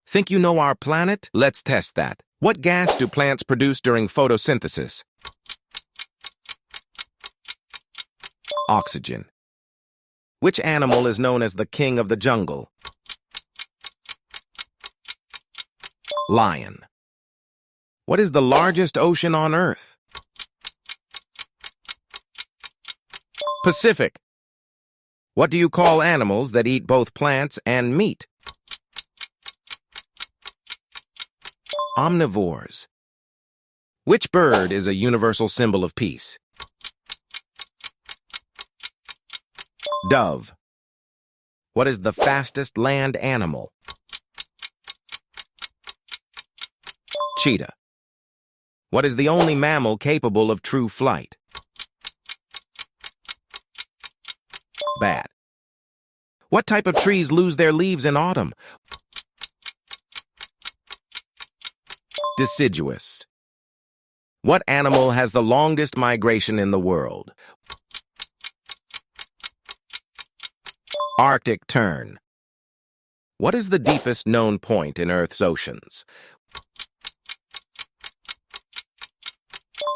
Think you know our planet? Let's test that. What gas do plants produce during photosynthesis? Oxygen. Which animal is known as the king of the jungle? Lion. What is the largest ocean on Earth? Pacific. What do you call animals that eat both plants and meat? Omnivores. Which bird is a universal symbol of peace? Dove. What is the fastest land animal? Cheetah. What is the only mammal capable of true flight? Bat. What type of trees lose their leaves in autumn? Deciduous. What animal has the longest migration in the world? Arctic tern. What is the deepest known point in Earth's oceans?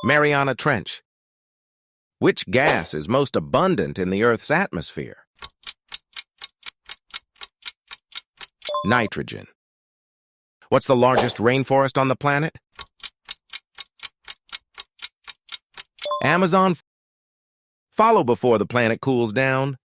Mariana Trench. Which gas is most abundant in the Earth's atmosphere? Nitrogen. What's the largest rainforest on the planet? Amazon. Follow before the planet cools down.